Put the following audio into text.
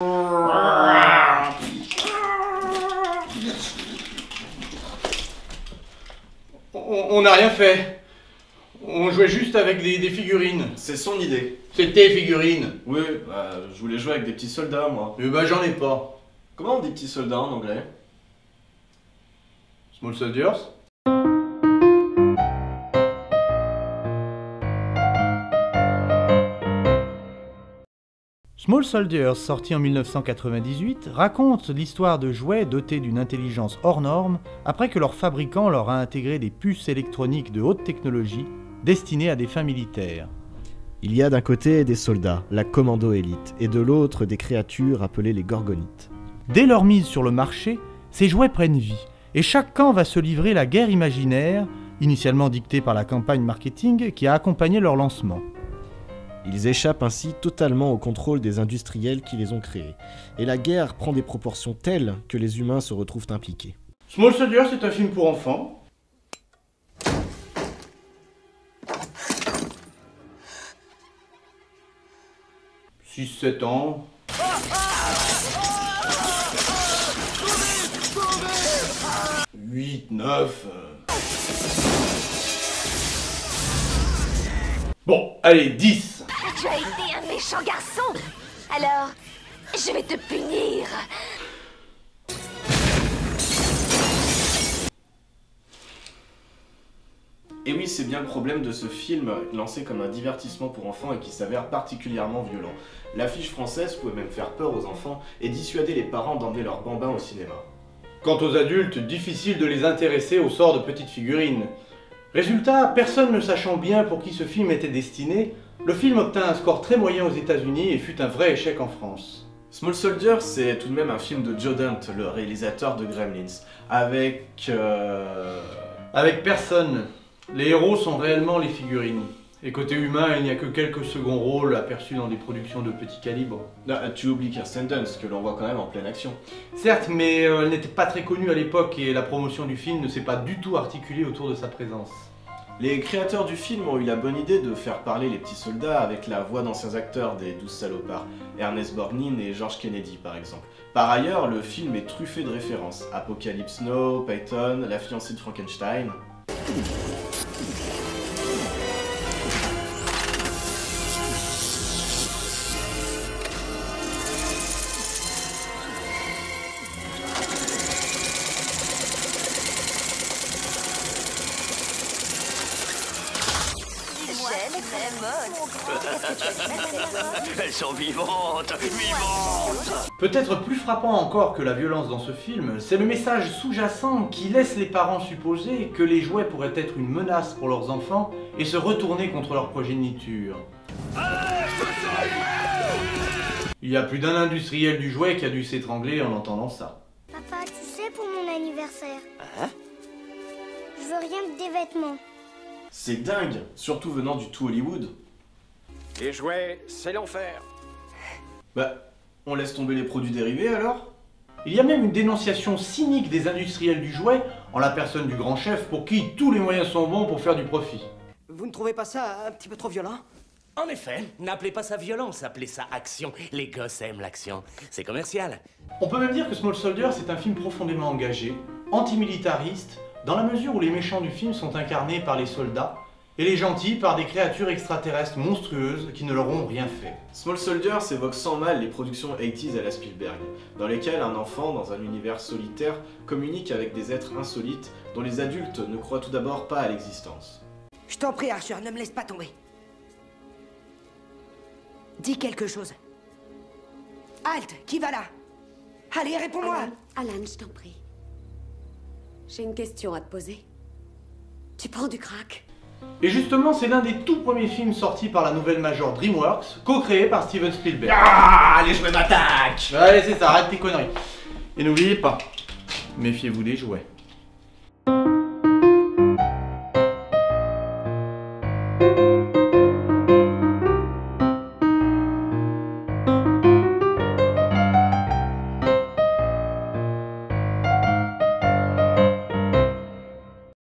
On n'a rien fait. On jouait juste avec des figurines. C'est son idée. C'est tes figurines. Oui, je voulais jouer avec des petits soldats, moi. Eh ben j'en ai pas. Comment on dit petits soldats en anglais? Small Soldiers. Small Soldiers, sorti en 1998, raconte l'histoire de jouets dotés d'une intelligence hors norme après que leur fabricant leur a intégré des puces électroniques de haute technologie destinées à des fins militaires. Il y a d'un côté des soldats, la commando élite, et de l'autre des créatures appelées les gorgonites. Dès leur mise sur le marché, ces jouets prennent vie, et chaque camp va se livrer la guerre imaginaire, initialement dictée par la campagne marketing qui a accompagné leur lancement. Ils échappent ainsi totalement au contrôle des industriels qui les ont créés, et la guerre prend des proportions telles que les humains se retrouvent impliqués. Small Soldiers, c'est un film pour enfants. « 6-7 ans. » 8, 9... Bon, allez, 10. Tu as été un méchant garçon. Alors, je vais te punir. Et oui, c'est bien le problème de ce film, lancé comme un divertissement pour enfants et qui s'avère particulièrement violent. L'affiche française pouvait même faire peur aux enfants et dissuader les parents d'emmener leurs bambins au cinéma. Quant aux adultes, difficile de les intéresser au sort de petites figurines. Résultat, personne ne sachant bien pour qui ce film était destiné, le film obtint un score très moyen aux États-Unis et fut un vrai échec en France. Small Soldiers, c'est tout de même un film de Joe Dante, le réalisateur de Gremlins, avec personne. Les héros sont réellement les figurines. Et côté humain, il n'y a que quelques seconds rôles aperçus dans des productions de petit calibre. Ah, tu oublies Kirsten Dunst, que l'on voit quand même en pleine action. Certes, mais elle n'était pas très connue à l'époque et la promotion du film ne s'est pas du tout articulée autour de sa présence. Les créateurs du film ont eu la bonne idée de faire parler les petits soldats avec la voix d'anciens acteurs des 12 salopards, Ernest Borgnine et George Kennedy par exemple. Par ailleurs, le film est truffé de références. Apocalypse Now, Python, La fiancée de Frankenstein... Elles sont vivantes, vivantes. Peut-être plus frappant encore que la violence dans ce film, c'est le message sous-jacent qui laisse les parents supposer que les jouets pourraient être une menace pour leurs enfants et se retourner contre leur progéniture. Il y a plus d'un industriel du jouet qui a dû s'étrangler en entendant ça. Papa, tu sais, pour mon anniversaire, Hein? je veux rien que des vêtements. C'est dingue, surtout venant du tout Hollywood. Les jouets, c'est l'enfer. Bah, on laisse tomber les produits dérivés alors? Il y a même une dénonciation cynique des industriels du jouet en la personne du grand chef pour qui tous les moyens sont bons pour faire du profit. Vous ne trouvez pas ça un petit peu trop violent? En effet, n'appelez pas ça violence, appelez ça action. Les gosses aiment l'action, c'est commercial. On peut même dire que Small Soldiers est un film profondément engagé, antimilitariste, dans la mesure où les méchants du film sont incarnés par les soldats, et les gentils par des créatures extraterrestres monstrueuses qui ne leur ont rien fait. Small Soldiers évoque sans mal les productions 80s à la Spielberg, dans lesquelles un enfant, dans un univers solitaire, communique avec des êtres insolites dont les adultes ne croient tout d'abord pas à l'existence. Je t'en prie, Archer, ne me laisse pas tomber. Dis quelque chose. Halte, qui va là? Allez, réponds-moi. Alan, je t'en prie. J'ai une question à te poser. Tu prends du crack? Et justement, c'est l'un des tout premiers films sortis par la nouvelle major DreamWorks, co-créé par Steven Spielberg. Ah, les jouets m'attaquent! Allez, c'est ça, arrête tes conneries. Et n'oubliez pas, méfiez-vous des jouets.